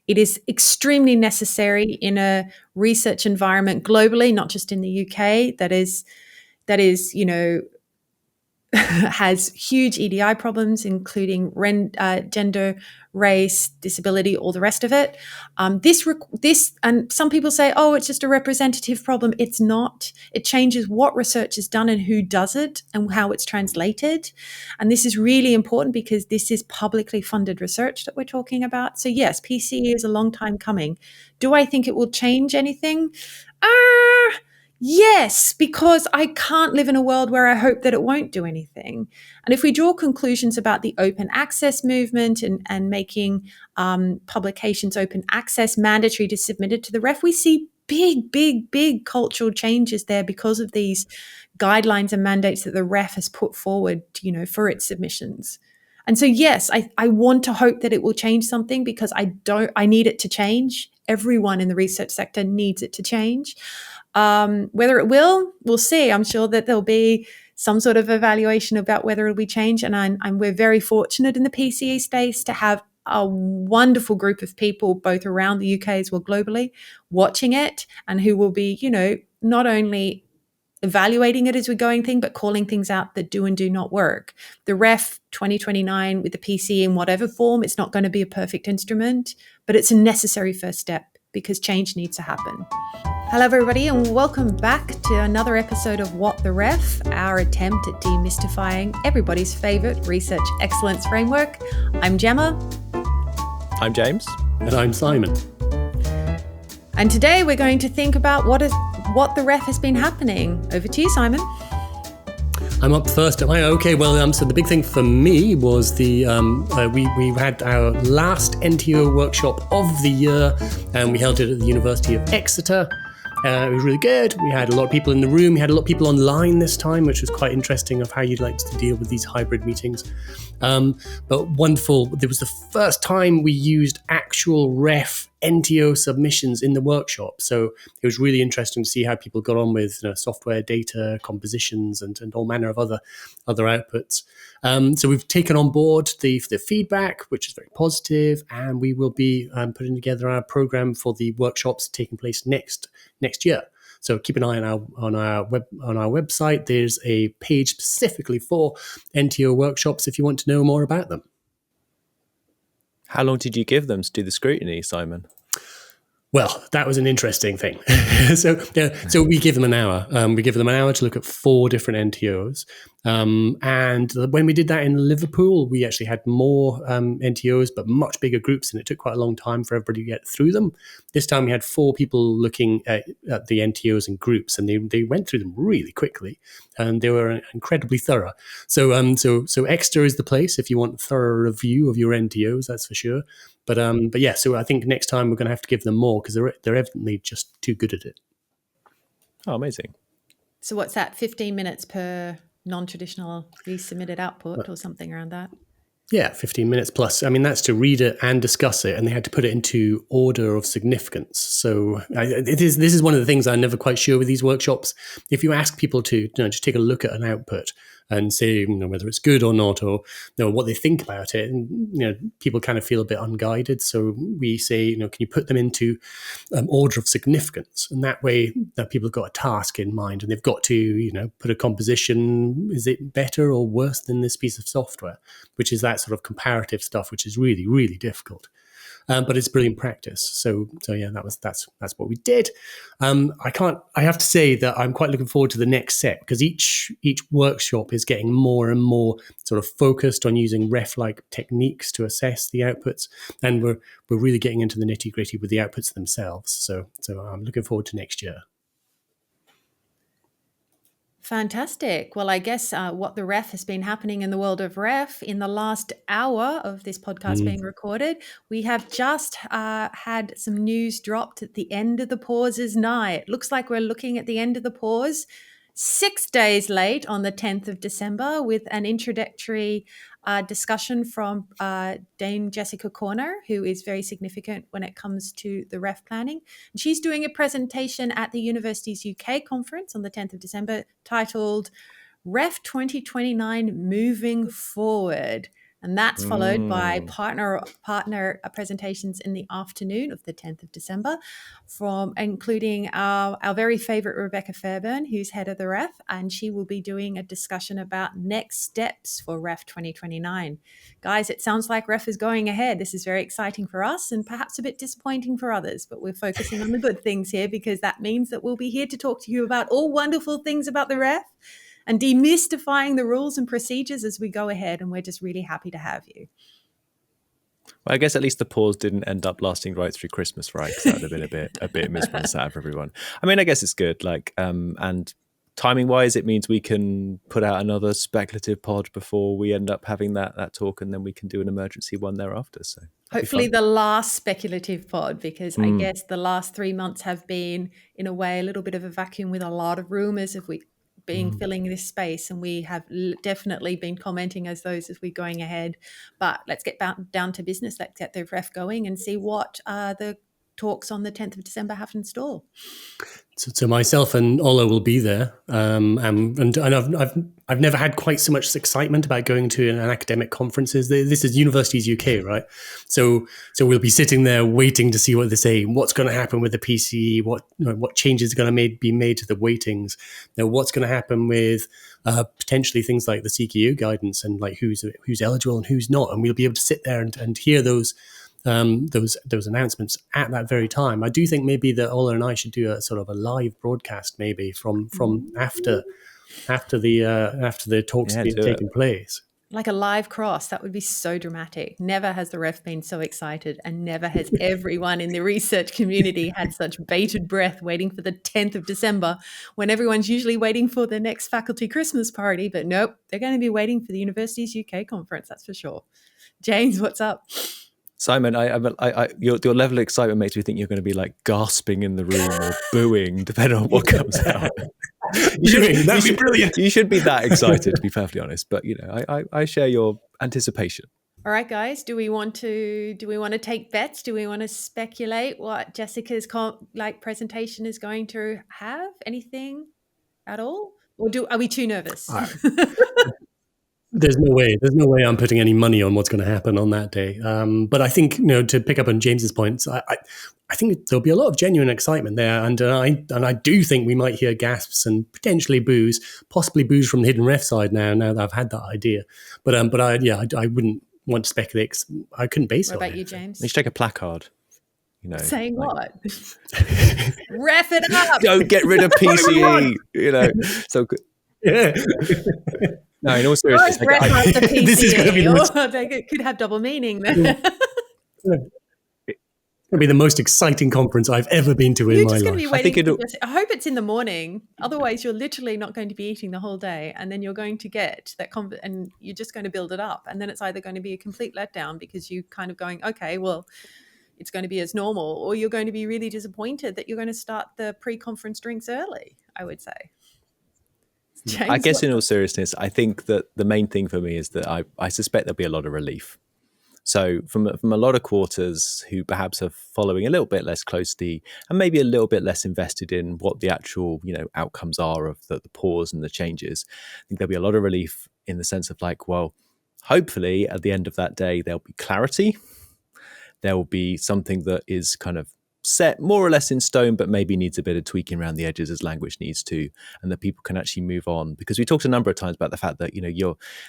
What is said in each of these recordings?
It is extremely necessary in a research environment globally, not just in the UK, that is, has huge EDI problems, including gender, race, disability, all the rest of it. This, and some people say, oh, it's just a representative problem. It's not. It changes what research is done and who does it and how it's translated. And this is really important because this is publicly funded research that we're talking about. So yes, PCE is a long time coming. Do I think it will change anything? Yes, because I can't live in a world where I hope that it won't do anything. And if we draw conclusions about the open access movement and making publications open access mandatory to submit it to the ref, we see big cultural changes there because of these guidelines and mandates that the ref has put forward, for its submissions. And so, yes, I want to hope that it will change something because I need it to change. Everyone in the research sector needs it to change. Whether it will, we'll see. I'm sure that there'll be some sort of evaluation about whether it'll be changed. And we're very fortunate in the PCE space to have a wonderful group of people, both around the UK as well globally, watching it and who will be, not only evaluating it as we're going thing, but calling things out that do and do not work. The ref 2029 with the PCE in whatever form, it's not going to be a perfect instrument, but it's a necessary first step because change needs to happen. Hello, everybody, and welcome back to another episode of What the Ref, our attempt at demystifying everybody's favorite research excellence framework. I'm Gemma. I'm James. And I'm Simon. And today we're going to think about what the ref has been happening. Over to you, Simon. I'm up first, am I? Okay, well, so the big thing for me was we had our last NTO workshop of the year, and we held it at the University of Exeter. It was really good. We had a lot of people in the room. We had a lot of people online this time, which was quite interesting of how you'd like to deal with these hybrid meetings. But wonderful. It was the first time we used actual ref NTO submissions in the workshop. So it was really interesting to see how people got on with software data, compositions, and all manner of other outputs. So we've taken on board the feedback, which is very positive, and we will be putting together our program for the workshops taking place next year. So keep an eye on our website. There's a page specifically for NTO workshops if you want to know more about them. How long did you give them to do the scrutiny, Simon? Well, that was an interesting thing. So we give them an hour. We give them an hour to look at 4 different NTOs. And when we did that in Liverpool, we actually had more NTOs, but much bigger groups, and it took quite a long time for everybody to get through them. This time we had 4 people looking at the NTOs in groups, and they went through them really quickly, and they were incredibly thorough. So Exeter is the place if you want a thorough review of your NTOs, that's for sure. But yeah, so I think next time we're going to have to give them more because they're evidently just too good at it. Oh, amazing. So what's that, 15 minutes per non-traditional resubmitted output or something around that? Yeah, 15 minutes plus. I mean, that's to read it and discuss it, and they had to put it into order of significance. So this is one of the things I'm never quite sure with these workshops. If you ask people to just take a look at an output and say whether it's good or not, or what they think about it, and people kind of feel a bit unguided. So we say, can you put them into order of significance, and that way people have got a task in mind, and they've got to put a composition. Is it better or worse than this piece of software? Which is that sort of comparative stuff, which is really, really difficult. But it's brilliant practice. So yeah, that's what we did. I have to say that I'm quite looking forward to the next set because each workshop is getting more and more sort of focused on using ref-like techniques to assess the outputs, and we're really getting into the nitty-gritty with the outputs themselves. So I'm looking forward to next year. Fantastic. Well, I guess what the ref has been happening in the world of ref in the last hour of this podcast being recorded. We have just had some news dropped at the end of the pause is nigh. It looks like we're looking at the end of the pause 6 days late on the 10th of December with an introductory discussion from Dame Jessica Corner, who is very significant when it comes to the ref planning. And she's doing a presentation at the University's UK conference on the 10th of December titled Ref 2029 Moving Forward. And that's followed by partner presentations in the afternoon of the 10th of December, from including our very favorite Rebecca Fairburn, who's head of the REF, and she will be doing a discussion about next steps for REF 2029. Guys, it sounds like REF is going ahead. This is very exciting for us and perhaps a bit disappointing for others, but we're focusing on the good things here because that means that we'll be here to talk to you about all wonderful things about the REF and demystifying the rules and procedures as we go ahead. And we're just really happy to have you. Well, I guess at least the pause didn't end up lasting right through Christmas, right? Because that would have been a bit miserable and sad for everyone. I mean, I guess it's good. And timing wise, it means we can put out another speculative pod before we end up having that talk, and then we can do an emergency one thereafter. So hopefully the last speculative pod, because I guess the last 3 months have been, in a way, a little bit of a vacuum with a lot of rumors of filling this space, and we have definitely been commenting as we're going ahead. But let's get down to business. Let's get the REF going and see what the talks on the 10th of December have in store. So myself and Ola will be there, and I've never had quite so much excitement about going to an academic conferences. This is Universities UK, right? So we'll be sitting there waiting to see what they say. What's going to happen with the PCE? What changes are going to be made to the weightings? What's going to happen with potentially things like the CQU guidance and like who's eligible and who's not? And we'll be able to sit there and hear those announcements at that very time. I do think maybe that Ola and I should do a sort of a live broadcast, maybe from after the talks have taken place. Like a live cross, that would be so dramatic. Never has the REF been so excited, and never has everyone in the research community had such bated breath waiting for the 10th of December, when everyone's usually waiting for the next faculty Christmas party. But nope, they're going to be waiting for the Universities UK conference, that's for sure. James, what's up? Simon, your level of excitement makes me think you're going to be like gasping in the room or booing, depending on what comes out. That'd be brilliant. You should be that excited, to be perfectly honest. But I share your anticipation. All right, guys. Do we want to take bets? Do we want to speculate what Jessica's presentation is going to have? Anything at all, or are we too nervous? There's no way I'm putting any money on what's going to happen on that day. But I think, to pick up on James's points, I think there'll be a lot of genuine excitement there, and I do think we might hear gasps and potentially boos, possibly boos from the Hidden Ref side now that I've had that idea. But I wouldn't want to speculate. I couldn't base it on it. What about you, James? You should take a placard. Saying what? Ref it up! Don't get rid of PCE. So good. Yeah. No, in all seriousness, this is going to be they could have double meaning there. It'll be the most exciting conference I've ever been to in my life. I hope it's in the morning. Otherwise, you're literally not going to be eating the whole day, and then you're going to get that and you're just going to build it up, and then it's either going to be a complete letdown because you kind of going, okay, well, it's going to be as normal, or you're going to be really disappointed that you're going to start the pre-conference drinks early, I would say. James, I guess in all seriousness, I think that the main thing for me is that I suspect there'll be a lot of relief. So from a lot of quarters who perhaps are following a little bit less closely and maybe a little bit less invested in what the actual outcomes are of the pause and the changes, I think there'll be a lot of relief in the sense of hopefully at the end of that day there'll be clarity. There will be something that is kind of set more or less in stone, but maybe needs a bit of tweaking around the edges as language needs to, and that people can actually move on. Because we talked a number of times about the fact that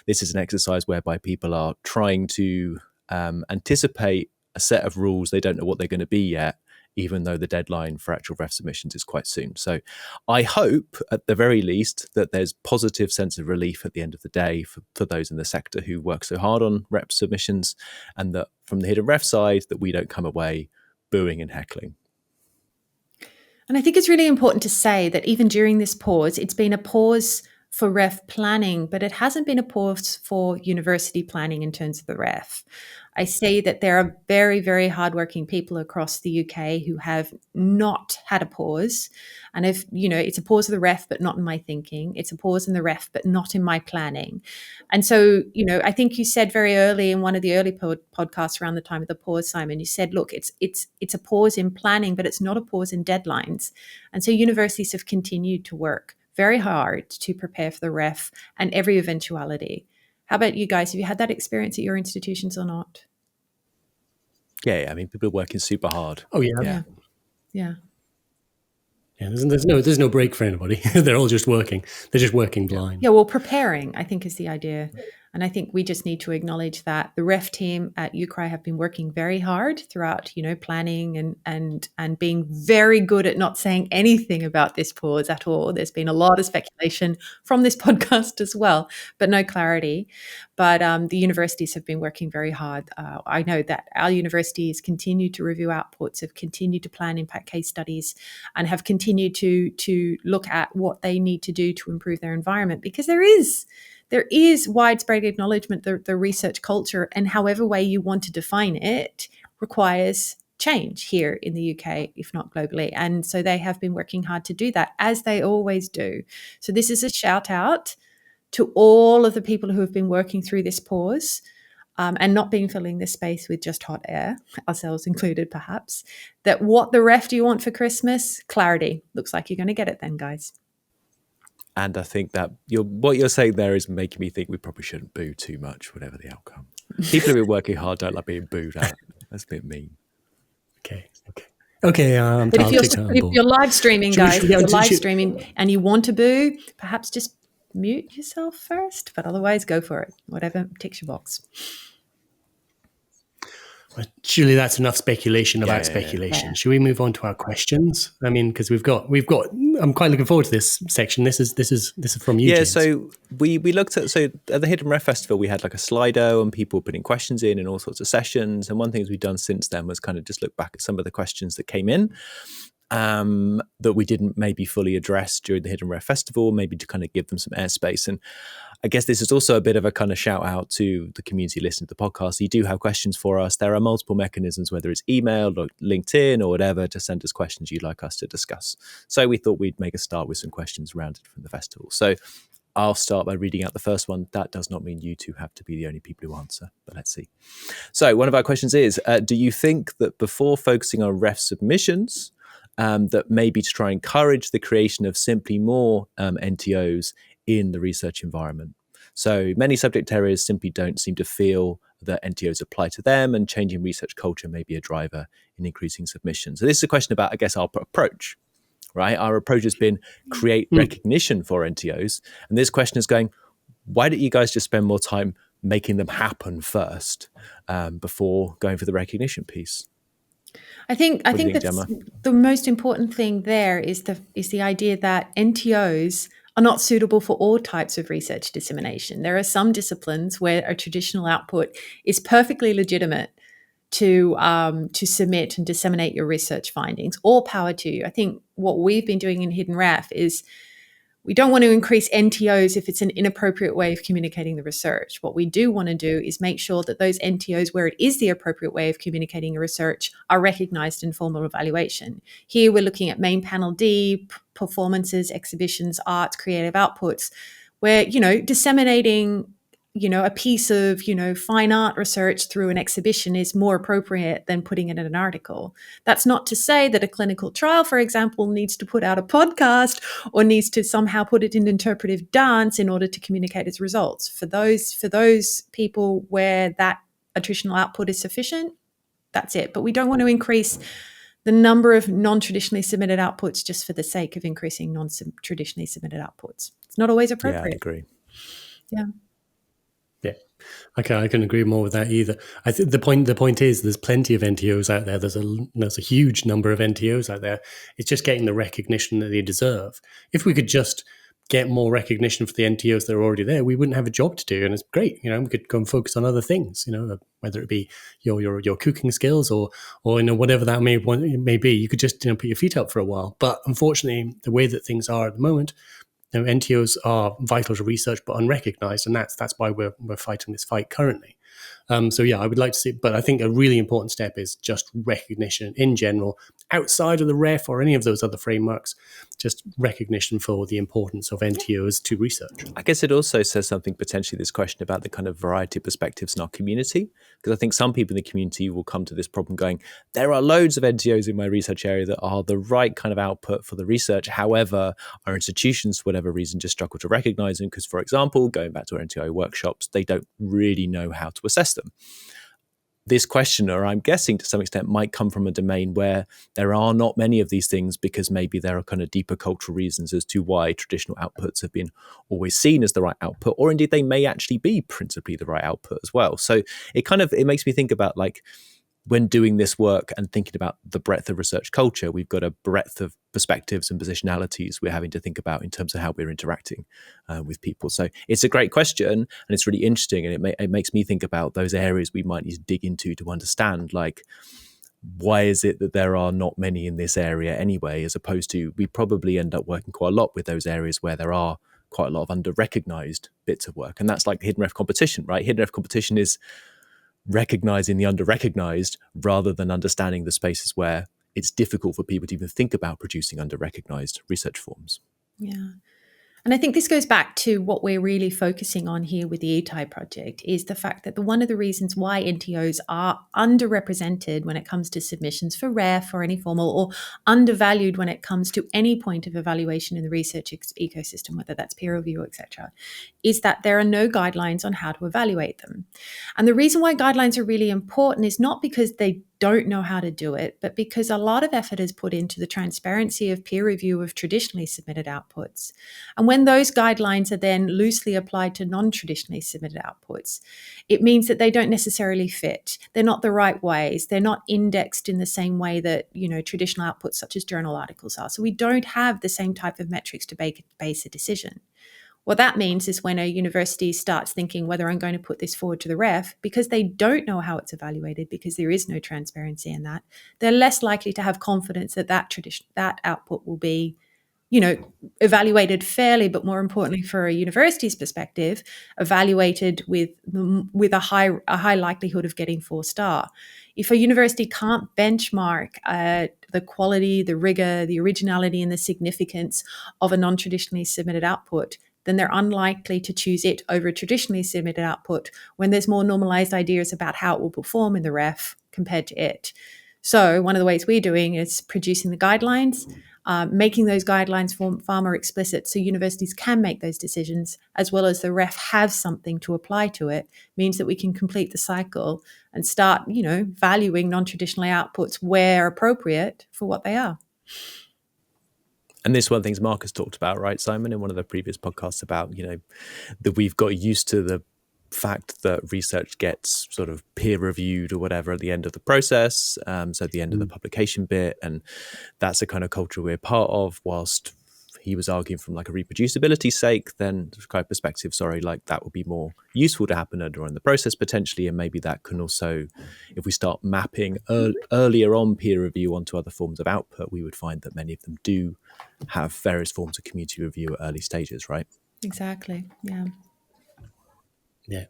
this is an exercise whereby people are trying to anticipate a set of rules. They don't know what they're going to be yet, even though the deadline for actual REF submissions is quite soon. So I hope at the very least that there's positive sense of relief at the end of the day for those in the sector who work so hard on REP submissions, and that from the Hidden Ref side that we don't come away booing and heckling. And I think it's really important to say that even during this pause, it's been a pause for REF planning, but it hasn't been a pause for university planning in terms of the REF. I see that there are very, very hardworking people across the UK who have not had a pause. And if, it's a pause of the REF, but not in my thinking. It's a pause in the REF, but not in my planning. And so, I think you said very early in one of the early podcasts around the time of the pause, Simon, you said, look, it's a pause in planning, but it's not a pause in deadlines. And so universities have continued to work very hard to prepare for the REF and every eventuality. How about you guys? Have you had that experience at your institutions or not? Yeah, I mean, people are working super hard. Oh yeah. Yeah. Yeah. Yeah, there's no break for anybody. They're all just working. They're just working blind. Yeah, well, preparing, I think, is the idea. And I think we just need to acknowledge that the ref team at UCRI have been working very hard throughout, planning and being very good at not saying anything about this pause at all. There's been a lot of speculation from this podcast as well, but no clarity. But the universities have been working very hard. I know that our universities continue to review outputs, have continued to plan impact case studies, and have continued to look at what they need to do to improve their environment, because there is widespread acknowledgement that the research culture, and however way you want to define it, requires change here in the UK, if not globally. And so they have been working hard to do that, as they always do. So this is a shout out to all of the people who have been working through this pause, and not been filling this space with just hot air, ourselves included perhaps, that what the ref do you want for Christmas? Clarity. Looks like you're going to get it then, guys. And I think that what you're saying there is making me think we probably shouldn't boo too much, whatever the outcome. People who are working hard don't like being booed at. That's a bit mean. Okay. But if you're live streaming, guys, if you're live streaming and you want to boo, perhaps just mute yourself first. But otherwise, go for it. Whatever ticks your box. Surely that's enough speculation about speculation. Should we move on to our questions? I mean, because we've got. I'm quite looking forward to this section. This is from you. Yeah. James. So we looked at at the Hidden Ref Festival, we had like a Slido and people putting questions in all sorts of sessions. And one thing we've done since then was kind of just look back at some of the questions that came in that we didn't maybe fully address during the Hidden Ref Festival, maybe to kind of give them some airspace. And I guess this is also a bit of a kind of shout out to the community listening to the podcast. You do have questions for us. There are multiple mechanisms, whether it's email or LinkedIn or whatever, to send us questions you'd like us to discuss. So we thought we'd make a start with some questions rounded from the festival. So I'll start by reading out the first one. That does not mean you two have to be the only people who answer, but let's see. So one of our questions is, do you think that before focusing on ref submissions, that maybe to try and encourage the creation of simply more NTOs in the research environment? So many subject areas simply don't seem to feel that NTOs apply to them, and changing research culture may be a driver in increasing submissions. So this is a question about, I guess, our approach, right? Our approach has been create recognition for NTOs. And this question is going, why don't you guys just spend more time making them happen first before going for the recognition piece? I think that's Gemma? the most important thing there is the idea that NTOs are not suitable for all types of research dissemination. There are some disciplines where a traditional output is perfectly legitimate to submit and disseminate your research findings. All power to you. I think what we've been doing in Hidden Ref is we don't want to increase NTOs if it's an inappropriate way of communicating the research. What we do want to do is make sure that those NTOs, where it is the appropriate way of communicating a research, are recognized in formal evaluation. Here we're looking at main panel D, performances, exhibitions, arts, creative outputs, where, disseminating a piece of, fine art research through an exhibition is more appropriate than putting it in an article. That's not to say that a clinical trial, for example, needs to put out a podcast or needs to somehow put it in interpretive dance in order to communicate its results. For those people where that attritional output is sufficient, that's it. But we don't want to increase the number of non-traditionally submitted outputs just for the sake of increasing non-traditionally submitted outputs. It's not always appropriate. Yeah, I agree. Yeah. Yeah, okay, I can agree more with that either. I think the point is there's plenty of NTOs out there. There's a huge number of NTOs out there. It's just getting the recognition that they deserve. If we could just get more recognition for the NTOs that are already there, we wouldn't have a job to do, and it's great. We could go and focus on other things. Whether it be your cooking skills or whatever that may be. You could just put your feet up for a while. But unfortunately, the way that things are at the moment, NTOs are vital to research but unrecognized, and that's why we're fighting this fight currently. So yeah, I would like to see, but I think a really important step is just recognition in general, outside of the ref or any of those other frameworks, just recognition for the importance of NTOs to research. I guess it also says something potentially, this question about the kind of variety of perspectives in our community, because I think some people in the community will come to this problem going, there are loads of NTOs in my research area that are the right kind of output for the research. However, our institutions, for whatever reason, just struggle to recognize them because, for example, going back to our NTO workshops, they don't really know how to assess them. This questioner, I'm guessing to some extent, might come from a domain where there are not many of these things because maybe there are kind of deeper cultural reasons as to why traditional outputs have been always seen as the right output, or indeed they may actually be principally the right output as well. So it makes me think about, like, when doing this work and thinking about the breadth of research culture, we've got a breadth of perspectives and positionalities we're having to think about in terms of how we're interacting with people. So it's a great question, and it's really interesting, and it makes me think about those areas we might need to dig into to understand, like, why is it that there are not many in this area anyway, as opposed to we probably end up working quite a lot with those areas where there are quite a lot of under-recognized bits of work. And that's like hidden ref competition, right? Hidden ref competition is recognizing the under-recognized rather than understanding the spaces where it's difficult for people to even think about producing under-recognized research forms. Yeah. And I think this goes back to what we're really focusing on here with the ETI project, is the fact that one of the reasons why NTOs are underrepresented when it comes to submissions for REF or any formal, or undervalued when it comes to any point of evaluation in the research ecosystem, whether that's peer review, etc., is that there are no guidelines on how to evaluate them. And the reason why guidelines are really important is not because they don't know how to do it, but because a lot of effort is put into the transparency of peer review of traditionally submitted outputs. And when those guidelines are then loosely applied to non-traditionally submitted outputs, it means that they don't necessarily fit. They're not the right ways. They're not indexed in the same way that, traditional outputs such as journal articles are. So we don't have the same type of metrics to base a decision. What that means is when a university starts thinking whether I'm going to put this forward to the ref, because they don't know how it's evaluated, because there is no transparency in that, they're less likely to have confidence that that output will be, evaluated fairly, but more importantly, for a university's perspective, evaluated with a high likelihood of getting 4-star. If a university can't benchmark the quality, the rigor, the originality, and the significance of a non-traditionally submitted output, then they're unlikely to choose it over a traditionally submitted output when there's more normalized ideas about how it will perform in the ref compared to it. So one of the ways we're doing is producing the guidelines, making those guidelines far more explicit so universities can make those decisions, as well as the ref have something to apply to it, means that we can complete the cycle and start, valuing non-traditional outputs where appropriate for what they are. And this is one of the things Marcus talked about, right, Simon, in one of the previous podcasts about, that we've got used to the fact that research gets sort of peer reviewed or whatever at the end of the process, so at the end of the publication bit, and that's a kind of culture we're part of, whilst he was arguing from like a reproducibility sake, then kind of perspective, like that would be more useful to happen earlier in the process potentially, and maybe that can also, if we start mapping earlier on peer review onto other forms of output, we would find that many of them do have various forms of community review at early stages, right? Exactly, yeah. Yeah.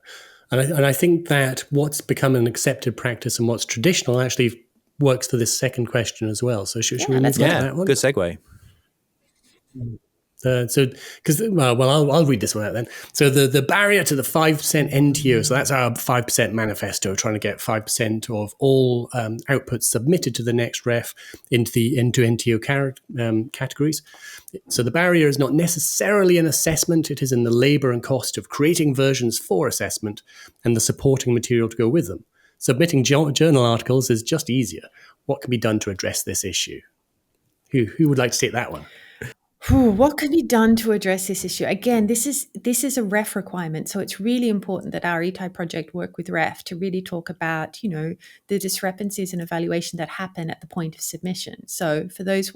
And I think that what's become an accepted practice and what's traditional actually works for this second question as well. So should we move on to that one? Good segue. I'll read this one out then. So the barrier to the 5% NTO, so that's our 5% manifesto, trying to get 5% of all outputs submitted to the next ref into NTO categories. So the barrier is not necessarily an assessment, it is in the labor and cost of creating versions for assessment and the supporting material to go with them. Submitting journal articles is just easier. What can be done to address this issue? Who would like to take that one? What can be done to address this issue? Again, this is a ref requirement, so it's really important that our ETI project work with ref to really talk about, the discrepancies in evaluation that happen at the point of submission. So for those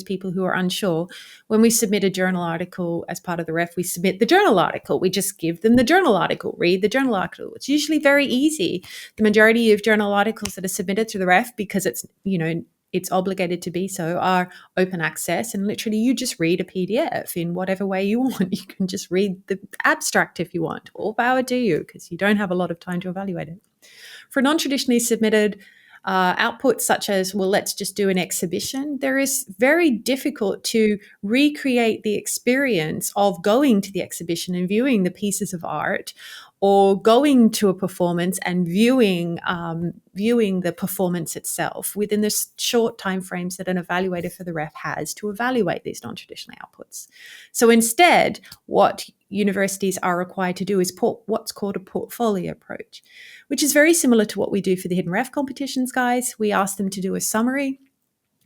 people who are unsure, when we submit a journal article as part of the ref, we submit the journal article. We just give them the journal article, read the journal article. It's usually very easy. The majority of journal articles that are submitted to the ref, because it's, it's obligated to be so, are open access, and literally you just read a PDF in whatever way you want. You can just read the abstract if you want. All power to you, because you don't have a lot of time to evaluate it. For non-traditionally submitted outputs such as, well, let's just do an exhibition, there is very difficult to recreate the experience of going to the exhibition and viewing the pieces of art, or going to a performance and viewing the performance itself within the short timeframes that an evaluator for the ref has to evaluate these non-traditional outputs. So instead, what universities are required to do is what's called a portfolio approach, which is very similar to what we do for the hidden ref competitions, guys. We ask them to do a summary,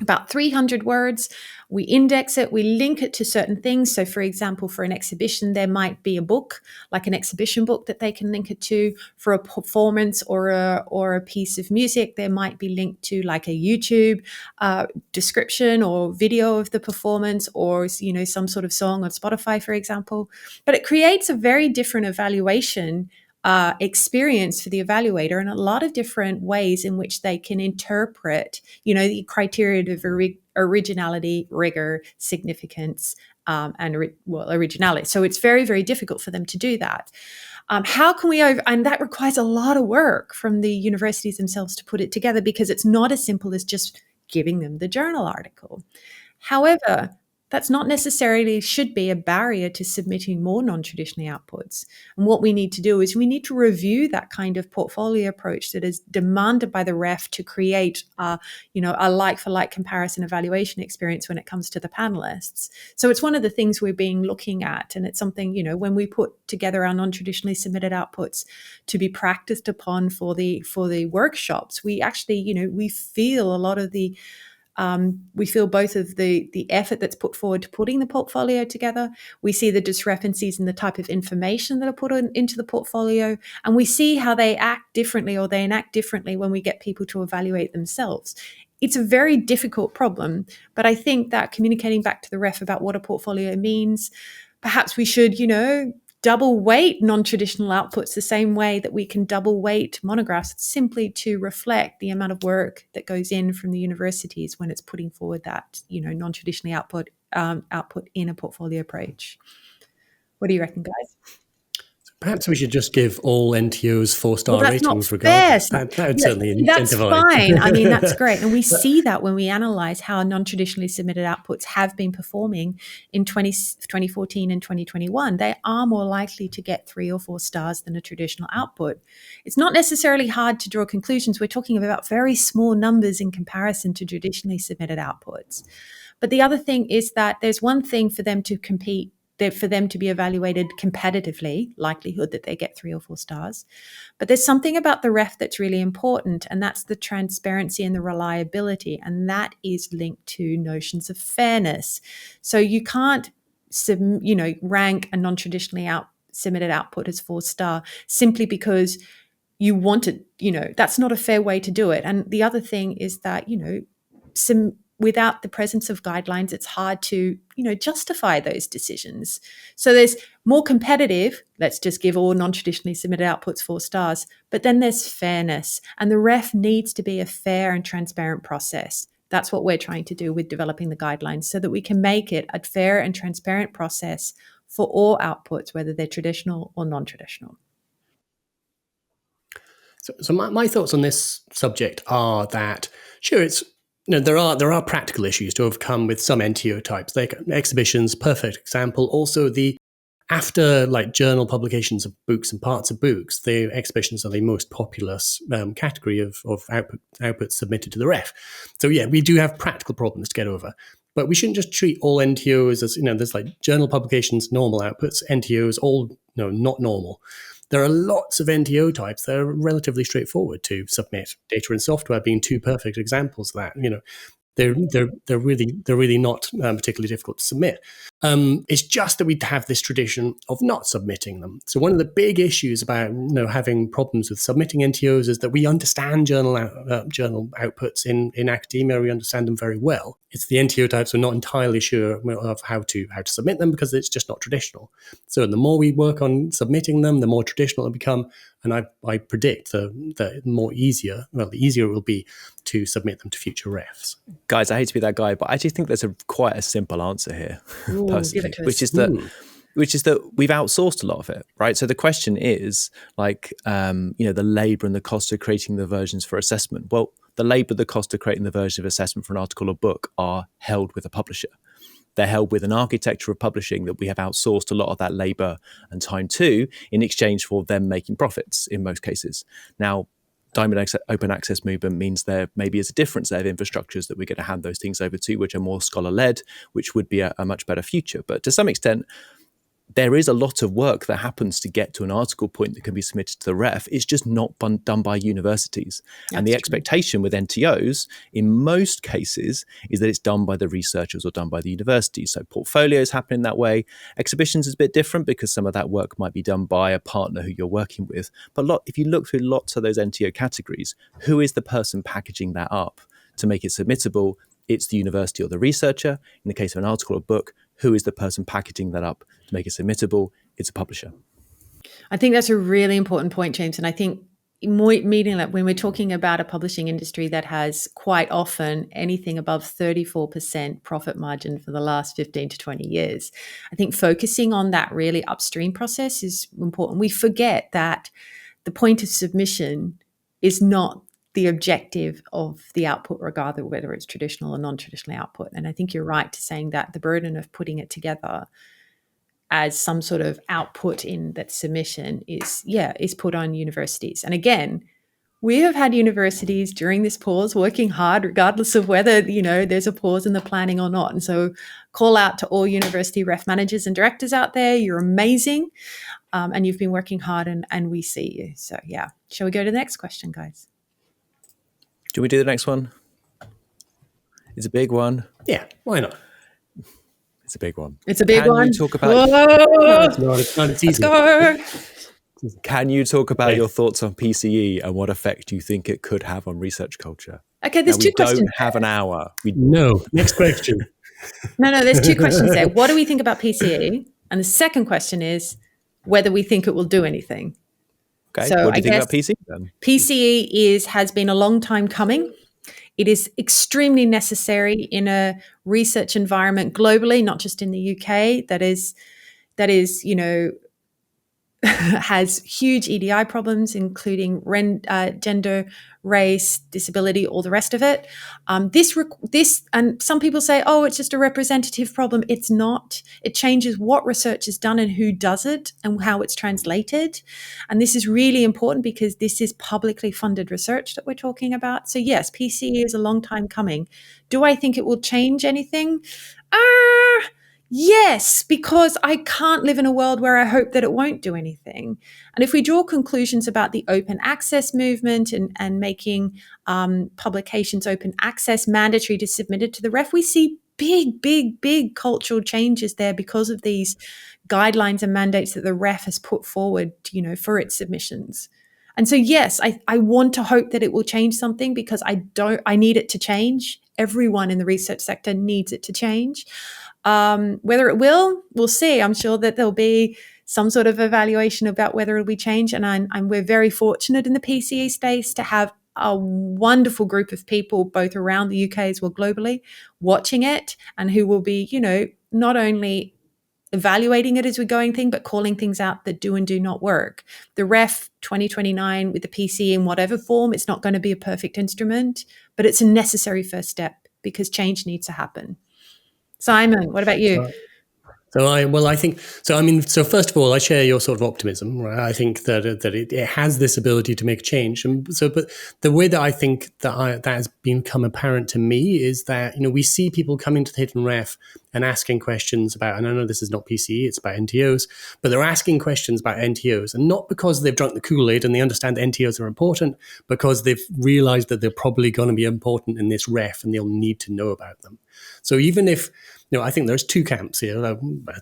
about 300 words. We index it, we link it to certain things. So for example, for an exhibition, there might be a book, like an exhibition book that they can link it to. For a performance or a piece of music, there might be linked to like a YouTube description or video of the performance, or some sort of song on Spotify, for example. But it creates a very different evaluation experience for the evaluator, and a lot of different ways in which they can interpret, the criteria of originality, rigor, significance, and originality. So it's very, very difficult for them to do that. How can we and that requires a lot of work from the universities themselves to put it together, because it's not as simple as just giving them the journal article. However, that's not necessarily should be a barrier to submitting more non-traditional outputs. And what we need to do is we need to review that kind of portfolio approach that is demanded by the ref to create a like-for-like comparison evaluation experience when it comes to the panelists. So it's one of the things we're looking at, and it's something, when we put together our non-traditionally submitted outputs to be practiced upon for the workshops, we actually, we feel a lot of the we feel both of the effort that's put forward to putting the portfolio together. We see the discrepancies in the type of information that are put into the portfolio, and we see how they act differently, or they enact differently when we get people to evaluate themselves. It's a very difficult problem, but I think that communicating back to the ref about what a portfolio means, perhaps we should, double weight non-traditional outputs the same way that we can double weight monographs, simply to reflect the amount of work that goes in from the universities when it's putting forward that, non-traditional output in a portfolio approach. What do you reckon, guys? Perhaps we should just give all NTOs 4-star ratings regardless. That would certainly incentivize. That's fine. I mean, that's great. And we see that when we analyze how non-traditionally submitted outputs have been performing in 2014 and 2021. They are more likely to get 3 or 4 stars than a traditional output. It's not necessarily hard to draw conclusions. We're talking about very small numbers in comparison to traditionally submitted outputs. But the other thing is that there's one thing for them to compete, for them to be evaluated competitively, likelihood that they get 3 or 4 stars. But there's something about the ref that's really important, and that's the transparency and the reliability, and that is linked to notions of fairness. So you can't, rank a non-traditionally submitted output as 4-star simply because you want it. That's not a fair way to do it. And the other thing is that, without the presence of guidelines, it's hard to, justify those decisions. So there's more competitive, let's just give all non-traditionally submitted outputs 4 stars, but then there's fairness, and the ref needs to be a fair and transparent process. That's what we're trying to do with developing the guidelines, so that we can make it a fair and transparent process for all outputs, whether they're traditional or non-traditional. So my thoughts on this subject are that, sure, it's there are practical issues to overcome with some NTO types. Like exhibitions, perfect example. Also, after journal publications of books and parts of books, the exhibitions are the most popular category of outputs submitted to the ref. So yeah, we do have practical problems to get over. But we shouldn't just treat all NTOs as, there's journal publications, normal outputs, NTOs, all not normal. There are lots of NTO types that are relatively straightforward to submit. Data and software being 2 perfect examples of that. They're really not particularly difficult to submit. It's just that we have this tradition of not submitting them. So one of the big issues about having problems with submitting NTOs is that we understand journal outputs in academia. We understand them very well. It's the NTO types we're not entirely sure of how to submit them, because it's just not traditional. So the more we work on submitting them, the more traditional they become. And I predict the easier it will be to submit them to future refs? Guys, I hate to be that guy, but I actually think there's quite a simple answer here, Ooh, give it personally, to which us. is that we've outsourced a lot of it, right? So the question is like, the labor and the cost of creating the versions for assessment. Well, the labor, the cost of creating the version of assessment for an article or book are held with a publisher. They're held with an architecture of publishing that we have outsourced a lot of that labor and time to in exchange for them making profits in most cases. Now, open access movement means there maybe is a different set of infrastructures that we're going to hand those things over to, which are more scholar-led, which would be a much better future. But to some extent, there is a lot of work that happens to get to an article point that can be submitted to the ref. It's just not done by universities. And the expectation with NTOs in most cases is that it's done by the researchers or done by the universities. So portfolios happen in that way. Exhibitions is a bit different because some of that work might be done by a partner who you're working with. But if you look through lots of those NTO categories, who is the person packaging that up to make it submittable? It's the university or the researcher. In the case of an article or book, who is the person packaging that up to make it submittable? It's a publisher. I think that's a really important point, James. And I think meaning that when we're talking about a publishing industry that has quite often anything above 34% profit margin for the last 15 to 20 years, I think focusing on that really upstream process is important. We forget that the point of submission is not the objective of the output, regardless whether it's traditional or non-traditional output. And I think you're right to saying that the burden of putting it together as some sort of output in that submission is put on universities. And again, we have had universities during this pause working hard, regardless of whether, there's a pause in the planning or not. And so call out to all university ref managers and directors out there. You're amazing. And you've been working hard and we see you. So yeah. Shall we go to the next question, guys? Do we do the next one? It's a big one. Yeah, why not? It's a big one. It's a big one. Can you talk about? No, it's not. It's easy. Let's go. Can you talk about your thoughts on PCE and what effect you think it could have on research culture? Okay, there's two questions. We don't have an hour. No. Next question. No, there's two questions there. What do we think about PCE? And the second question is whether we think it will do anything. Okay, so what do you think about PCE then? PCE has been a long time coming. It is extremely necessary in a research environment globally, not just in the UK, that is, has huge EDI problems, including gender, race, disability, all the rest of it. This, and some people say, oh, it's just a representative problem. It's not. It changes what research is done and who does it and how it's translated. And this is really important because this is publicly funded research that we're talking about. So yes, PCE is a long time coming. Do I think it will change anything? Yes, because I can't live in a world where I hope that it won't do anything. And if we draw conclusions about the open access movement and making publications open access mandatory to submit it to the ref, we see big cultural changes there because of these guidelines and mandates that the ref has put forward, for its submissions. And so, yes, I want to hope that it will change something because I need it to change. Everyone in the research sector needs it to change. Whether it will, we'll see. I'm sure that there'll be some sort of evaluation about whether it'll be changed. And we're very fortunate in the PCE space to have a wonderful group of people, both around the UK as well globally, watching it and who will be, not only evaluating it as we're going thing, but calling things out that do and do not work. The ref 2029 with the PCE in whatever form, it's not going to be a perfect instrument, but it's a necessary first step because change needs to happen. Simon, what about you? So first of all, I share your sort of optimism, right? I think that it has this ability to make a change. But the way that I think that has become apparent to me is that, we see people coming to the hidden ref and asking questions about, and I know this is not PCE, it's about NTOs, but they're asking questions about NTOs, and not because they've drunk the Kool-Aid and they understand that NTOs are important, because they've realized that they're probably going to be important in this ref and they'll need to know about them. So even if, I think there's two camps here.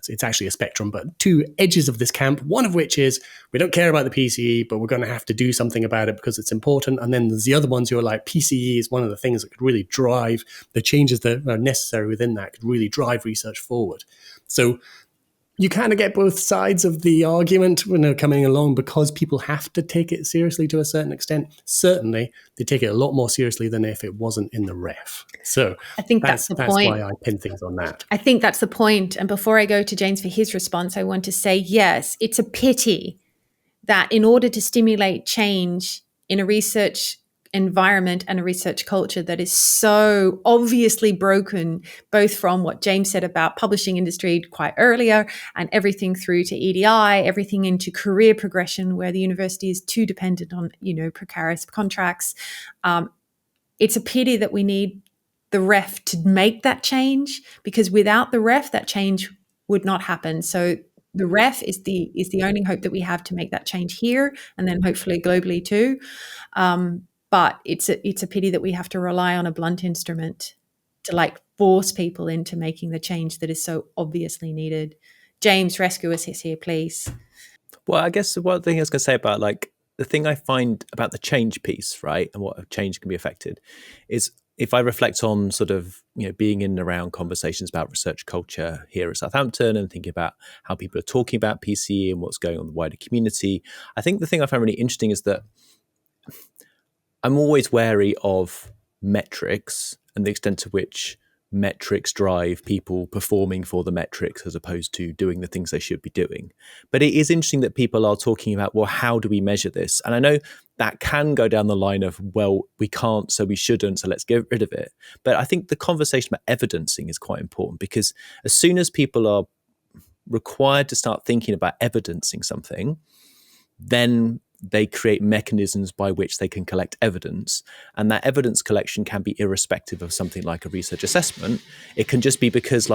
It's actually a spectrum, but two edges of this camp, one of which is we don't care about the PCE, but we're going to have to do something about it because it's important. And then there's the other ones who are like, PCE is one of the things that could really drive the changes that are necessary within that, could really drive research forward. So you kind of get both sides of the argument when they're coming along, because people have to take it seriously to a certain extent. Certainly, they take it a lot more seriously than if it wasn't in the ref. So I think that's the point. why I pin things on that. I think that's the point. And before I go to James for his response, I want to say, yes, it's a pity that in order to stimulate change in a research environment and a research culture that is so obviously broken, both from what James said about publishing industry quite earlier and everything through to EDI, everything into career progression, where the university is too dependent on, precarious contracts. It's a pity that we need the ref to make that change, because without the ref, that change would not happen. So the ref is the only hope that we have to make that change here, and then hopefully globally too. But it's a pity that we have to rely on a blunt instrument to force people into making the change that is so obviously needed. James, rescue us here, please. Well, I guess one thing I was going to say about the thing I find about the change piece, right, and what change can be affected, is if I reflect on sort of being in and around conversations about research culture here at Southampton and thinking about how people are talking about PCE and what's going on in the wider community, I think the thing I find really interesting is that I'm always wary of metrics and the extent to which metrics drive people performing for the metrics as opposed to doing the things they should be doing. But it is interesting that people are talking about, well, how do we measure this? And I know that can go down the line of, well, we can't, so we shouldn't, so let's get rid of it. But I think the conversation about evidencing is quite important, because as soon as people are required to start thinking about evidencing something, then they create mechanisms by which they can collect evidence. And that evidence collection can be irrespective of something like a research assessment. It can just be because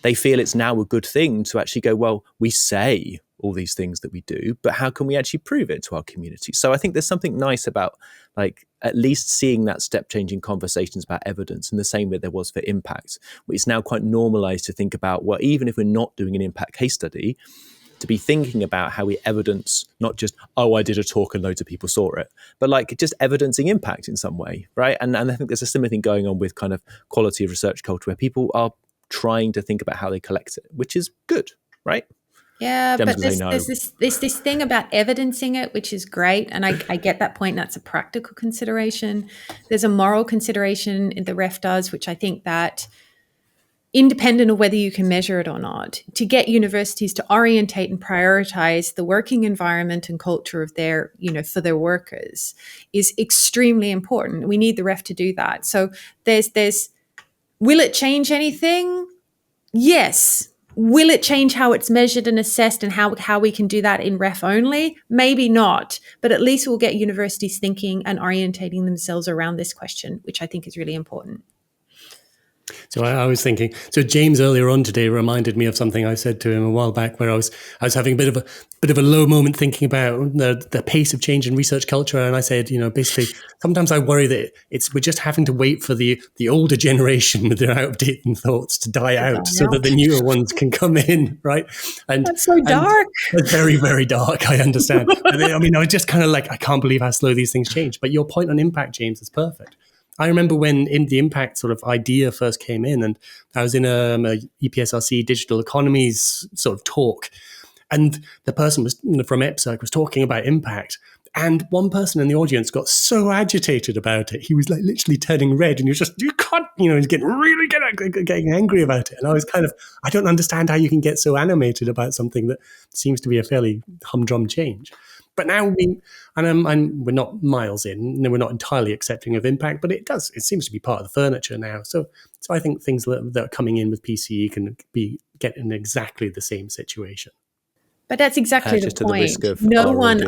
they feel it's now a good thing to actually go, well, we say all these things that we do, but how can we actually prove it to our community? So I think there's something nice about at least seeing that step change in conversations about evidence in the same way there was for impact. It's now quite normalized to think about, well, even if we're not doing an impact case study, to be thinking about how we evidence not just, oh, I did a talk and loads of people saw it, but just evidencing impact in some way, right? And I think there's a similar thing going on with kind of quality of research culture, where people are trying to think about how they collect it, which is good, right? Yeah, Gemma's but gonna say no. there's this thing about evidencing it, which is great, and I get that point. That's a practical consideration. There's a moral consideration the ref does, which I think that, independent of whether you can measure it or not, to get universities to orientate and prioritize the working environment and culture of their, for their workers is extremely important. We need the ref to do that. So there's will it change anything? Yes. Will it change how it's measured and assessed and how we can do that in ref only? Maybe not, but at least we'll get universities thinking and orientating themselves around this question, which I think is really important. So I was thinking, so James earlier on today reminded me of something I said to him a while back, where I was having a bit of a low moment thinking about the pace of change in research culture. And I said, basically, sometimes I worry that we're just having to wait for the older generation with their outdated thoughts to die out so that the newer ones can come in, right? And that's so dark. It's very, very dark, I understand. I was just kind of I can't believe how slow these things change. But your point on impact, James, is perfect. I remember when the impact sort of idea first came in, and I was in a EPSRC digital economies sort of talk, and the person was from EPSAC was talking about impact, and one person in the audience got so agitated about it, he was literally turning red, and he was just, you can't, he's getting angry about it, and I was kind of, I don't understand how you can get so animated about something that seems to be a fairly humdrum change. But now we're not miles in, we're not entirely accepting of impact, but it seems to be part of the furniture now. So I think things that are coming in with PCE can get in exactly the same situation. But that's exactly the point. No one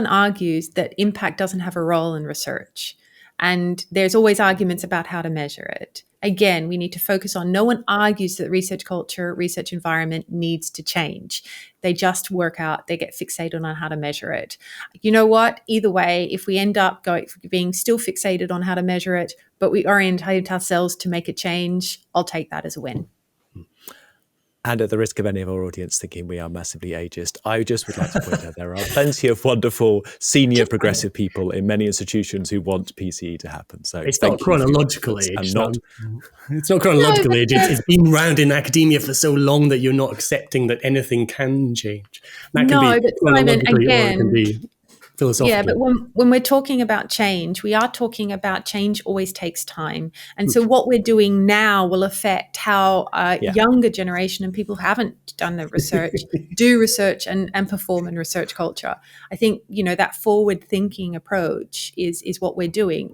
argues that impact doesn't have a role in research. And there's always arguments about how to measure it. Again, we need to focus on, no one argues that research culture, research environment needs to change. They just they get fixated on how to measure it. You know what? Either way, if we end up being still fixated on how to measure it, but we orientate ourselves to make a change, I'll take that as a win. And at the risk of any of our audience thinking we are massively ageist, I just would like to point out there are plenty of wonderful senior progressive people in many institutions who want PCE to happen. So It's thank not you for your chronological efforts age. and not. It's not chronological age. It's been around in academia for so long that you're not accepting that anything can change. That can be but Simon, chronologically, or it can again, be philosophically. yeah, but when we're talking about change, we are talking about change always takes time. And so what we're doing now will affect how younger generation and people who haven't done the research do research and perform in research culture. I think, that forward thinking approach is what we're doing.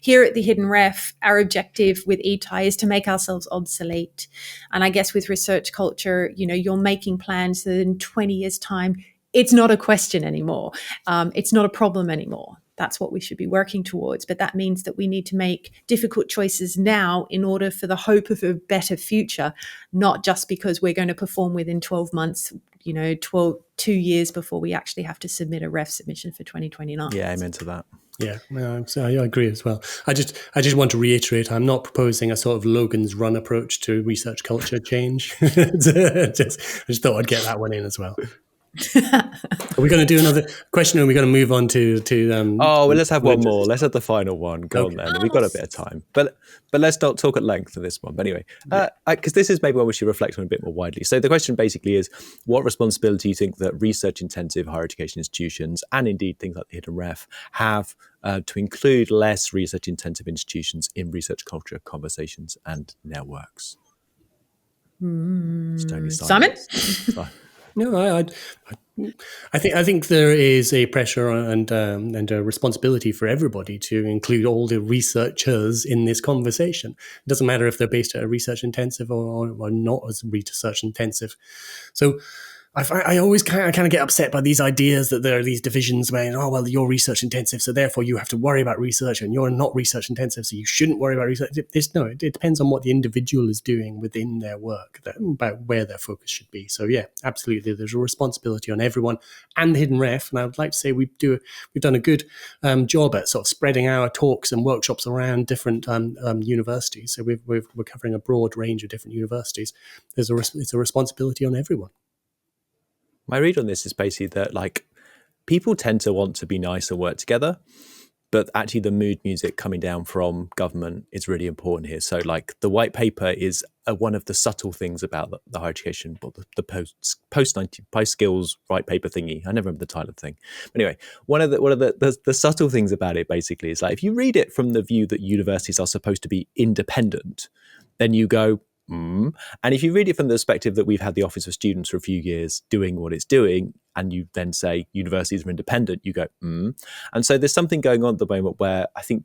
Here at the Hidden Ref, our objective with ETI is to make ourselves obsolete. And I guess with research culture, you're making plans that in 20 years' time, it's not a question anymore. It's not a problem anymore. That's what we should be working towards. But that means that we need to make difficult choices now in order for the hope of a better future, not just because we're going to perform within 12 months, 2 years before we actually have to submit a ref submission for 2029. Yeah, amen to that. Yeah, no, I agree as well. I just want to reiterate, I'm not proposing a sort of Logan's Run approach to research culture change. I just thought I'd get that one in as well. Are we going to do another question, or are we going to move on to let's have one more. Let's have the final one. Go on then. We've got a bit of time, but let's not talk at length for this one. But anyway, because this is maybe one we should reflect on a bit more widely. So the question basically is, what responsibility do you think that research-intensive higher education institutions, and indeed things like the Hidden Ref, have to include less research-intensive institutions in research culture conversations and networks? Simon? No, I think there is a pressure and a responsibility for everybody to include all the researchers in this conversation. It doesn't matter if they're based at a research intensive or not as research intensive. So I always kind of get upset by these ideas that there are these divisions where, you're research intensive, so therefore you have to worry about research, and you're not research intensive, so you shouldn't worry about research. It depends on what the individual is doing within their work, about where their focus should be. So yeah, absolutely, there's a responsibility on everyone and the Hidden Ref, and I would like to say we've done a good job at sort of spreading our talks and workshops around different universities. So we're covering a broad range of different universities. It's a responsibility on everyone. My read on this is basically that people tend to want to be nice and work together, but actually the mood music coming down from government is really important here. So the white paper is one of the subtle things about the higher education, the post skills white paper thingy. I never remember the title of the thing. But anyway, one of the subtle things about it basically is if you read it from the view that universities are supposed to be independent, then you go, and if you read it from the perspective that we've had the Office of Students for a few years doing what it's doing, and you then say universities are independent, you go, And so there's something going on at the moment where I think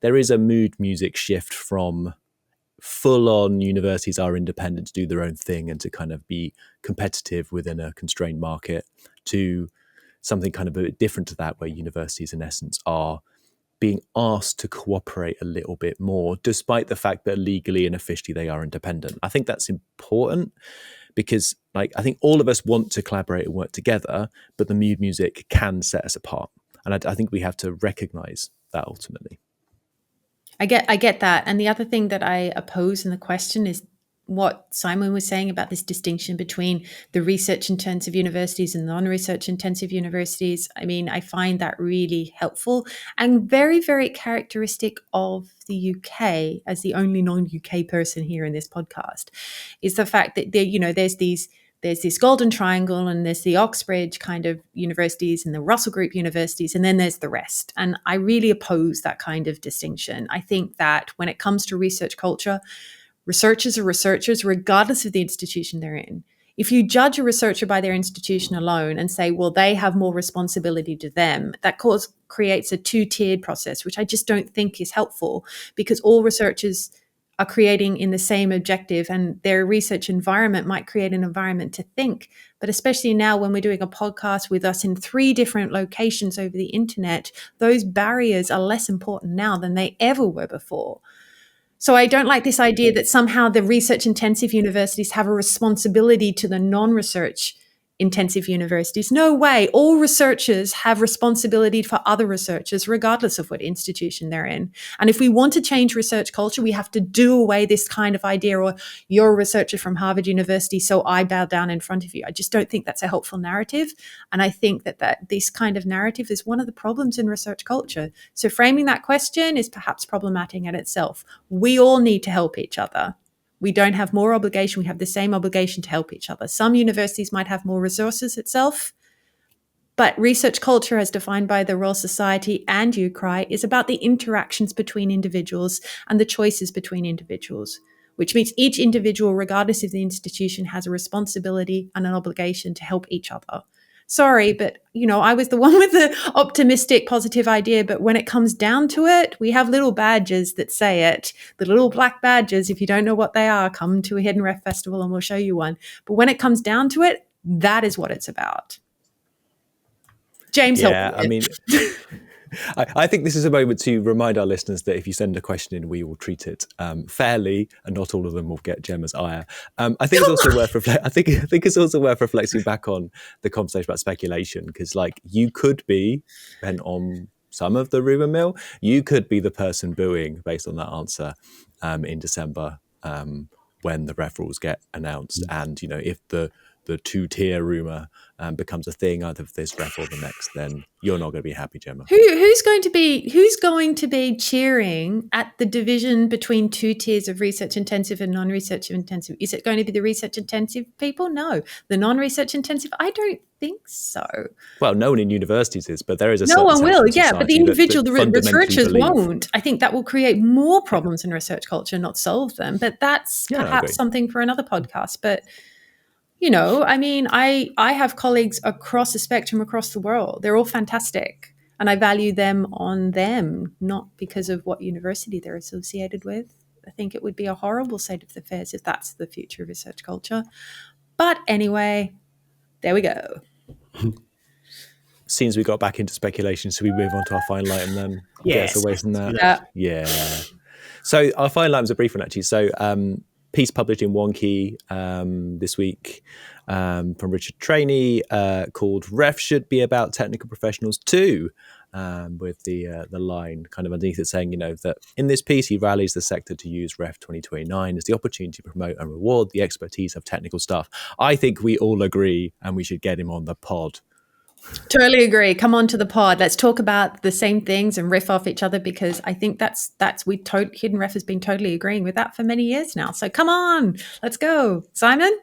there is a mood music shift from full-on universities are independent to do their own thing and to kind of be competitive within a constrained market, to something kind of a bit different to that, where universities in essence are being asked to cooperate a little bit more, despite the fact that legally and officially they are independent. I think that's important because I think all of us want to collaborate and work together, but the mood music can set us apart. And I think we have to recognize that ultimately. I get that. And the other thing that I oppose in the question is what Simon was saying about this distinction between the research-intensive universities and non-research-intensive universities. I mean, I find that really helpful and very, very characteristic of the UK, as the only non-UK person here in this podcast, is the fact that there's this golden triangle, and there's the Oxbridge kind of universities and the Russell Group universities, and then there's the rest. And I really oppose that kind of distinction. I think that when it comes to research culture, researchers are researchers regardless of the institution they're in. If you judge a researcher by their institution alone and say, well, they have more responsibility to them, that creates a two-tiered process, which I just don't think is helpful, because all researchers are creating in the same objective, and their research environment might create an environment to think. But especially now when we're doing a podcast with us in 3 different locations over the internet, those barriers are less important now than they ever were before. So I don't like this idea that somehow the research intensive universities have a responsibility to the non-research intensive universities. No way. All researchers have responsibility for other researchers, regardless of what institution they're in. And if we want to change research culture, we have to do away this kind of idea, or you're a researcher from Harvard University, so I bow down in front of you. I just don't think that's a helpful narrative. And I think that this kind of narrative is one of the problems in research culture. So framing that question is perhaps problematic in itself. We all need to help each other. We don't have more obligation. We have the same obligation to help each other. Some universities might have more resources itself, but research culture, as defined by the Royal Society and UCRI, is about the interactions between individuals and the choices between individuals, which means each individual, regardless of the institution, has a responsibility and an obligation to help each other. Sorry, but I was the one with the optimistic, positive idea. But when it comes down to it, we have little badges that say it. The little black badges, if you don't know what they are, come to a Hidden Ref Festival and we'll show you one. But when it comes down to it, that is what it's about. James, yeah, help me. I think this is a moment to remind our listeners that if you send a question in, we will treat it fairly, and not all of them will get Gemma's ire. I think it's also worth I think it's also worth reflecting back on the conversation about speculation, because you could be, depending on some of the rumor mill, you could be the person booing based on that answer in December when the ref rules get announced, and if the two-tier rumor becomes a thing, either for this ref or the next, then you're not going to be happy, Gemma. Who's going to be cheering at the division between two tiers of research intensive and non-research intensive? Is it going to be the research intensive people? No. The non-research intensive? I don't think so. Well, no one in universities is, but there is a no certain one will. Yeah, but the individual, the researchers won't. I think that will create more problems in research culture, not solve them. But that's perhaps something for another podcast. But I have colleagues across the spectrum, across the world. They're all fantastic. And I value them on them, not because of what university they're associated with. I think it would be a horrible state of affairs if that's the future of research culture. But anyway, there we go. Seems we got back into speculation, so we move on to our final item then. Yes. Get away from that. Yeah. So our final item is a brief one, actually. So piece published in Wonky this week from Richard Trainey called "Ref Should Be About Technical Professionals Too," with the line kind of underneath it saying, that in this piece he rallies the sector to use Ref 2029 as the opportunity to promote and reward the expertise of technical staff. I think we all agree, and we should get him on the pod. Totally agree. Come on to the pod. Let's talk about the same things and riff off each other, because I think Hidden Ref has been totally agreeing with that for many years now. So come on, let's go. Simon?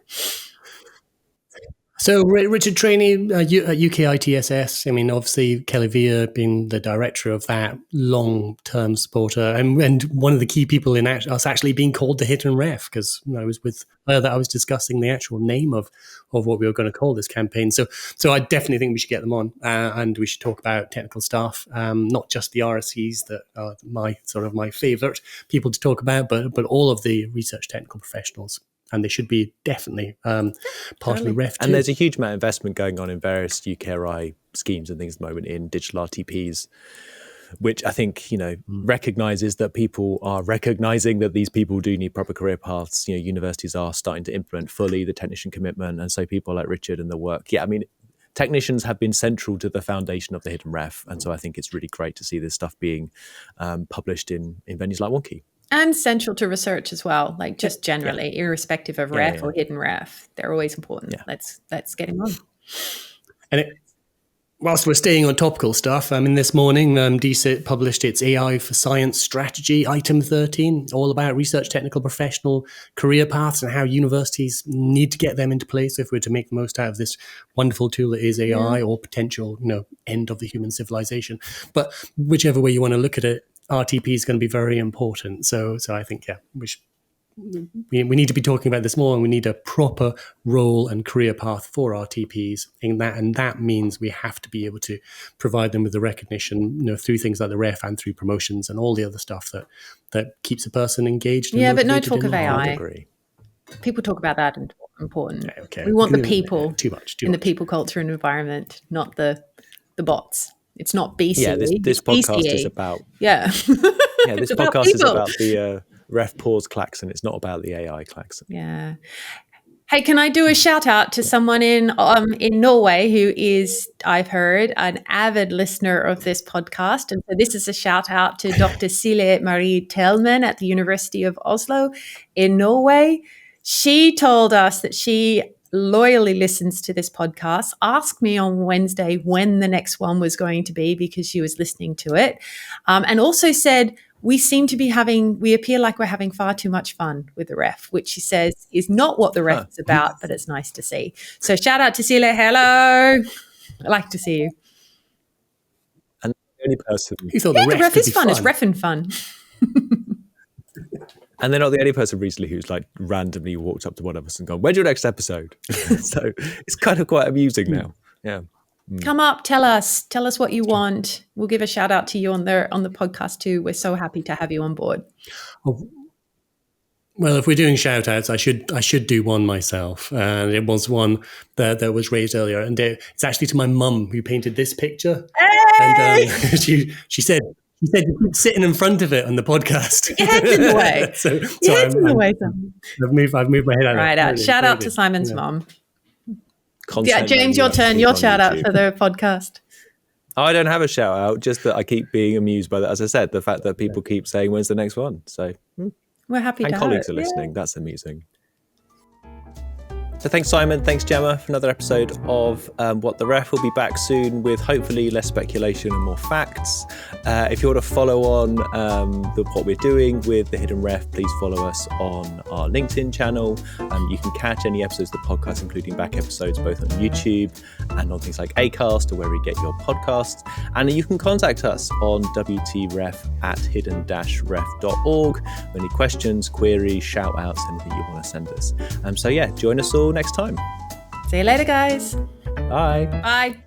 So Richard Trainey, UKITSS, obviously Kelly Vere being the director of that, long-term supporter, and one of the key people in us actually being called the Hidden Ref, because I was with her that I was discussing the actual name of what we were going to call this campaign. So I definitely think we should get them on, and we should talk about technical staff, not just the RSCs that are my favourite people to talk about, but all of the research technical professionals. And they should be definitely part of the ref too. And there's a huge amount of investment going on in various UKRI schemes and things at the moment in digital RTPs, which I think, recognises that people are recognising that these people do need proper career paths. Universities are starting to implement fully the technician commitment. And so people like Richard and the work. Technicians have been central to the foundation of the Hidden Ref. And so I think it's really great to see this stuff being published in venues like Wonky. And central to research as well, just generally, irrespective of ref or hidden ref. They're always important. Yeah. Let's get him on. And whilst we're staying on topical stuff, this morning, DCIT published its AI for Science strategy, item 13, all about research technical professional career paths and how universities need to get them into place if we're to make the most out of this wonderful tool that is AI or potential, end of the human civilization. But whichever way you want to look at it, RTP is going to be very important. So I think, we need to be talking about this more, and we need a proper role and career path for RTPs. And that means we have to be able to provide them with the recognition, through things like the ref and through promotions and all the other stuff that keeps a person engaged. Yeah, but no talk of AI. People talk about that and important. Okay. We want the people too much in the people, culture, and environment, not the bots. It's not BCE. Yeah, this podcast is about... this podcast is about the ref pause klaxon. It's not about the AI klaxon. Yeah. Hey, can I do a shout out to someone in Norway who is, I've heard, an avid listener of this podcast? And so this is a shout out to Dr. Silje Marie Telman at the University of Oslo in Norway. She told us that she loyally listens to this podcast, asked me on Wednesday when the next one was going to be because she was listening to it, and also said, we appear like we're having far too much fun with the ref, which she says is not what the ref is about, but it's nice to see. So shout out to Silje. Hello. I like to see you. And the only person. You thought the ref is fun. It's reffing fun. And they're not the only person recently who's like randomly walked up to one of us and gone, "When's your next episode?" So it's kind of quite amusing now. Yeah. Come up, tell us what you want. We'll give a shout out to you on the podcast too. We're so happy to have you on board. Well, if we're doing shout outs, I should do one myself. And it was one that was raised earlier. And it's actually to my mum who painted this picture. Hey! And she said you keep sitting in front of it on the podcast. Your head's in the way. Your head's in the way, Simon. I've moved my head out. Right out. Shout out to Simon's mum. Yeah, James, your turn. Your shout out for the podcast. I don't have a shout out, just that I keep being amused by that. As I said, the fact that people keep saying, "When's the next one?" So we're happy to have it. And colleagues are listening. That's amusing. So thanks, Simon. Thanks, Gemma, for another episode of What the Ref. We'll be back soon with hopefully less speculation and more facts. If you want to follow on what we're doing with The Hidden Ref, please follow us on our LinkedIn channel. You can catch any episodes of the podcast, including back episodes, both on YouTube and on things like Acast or wherever you get your podcasts. And you can contact us on wtref@hidden-ref.org. Any questions, queries, shout outs, anything you want to send us. So yeah, join us all next time. See you later, guys. Bye. Bye.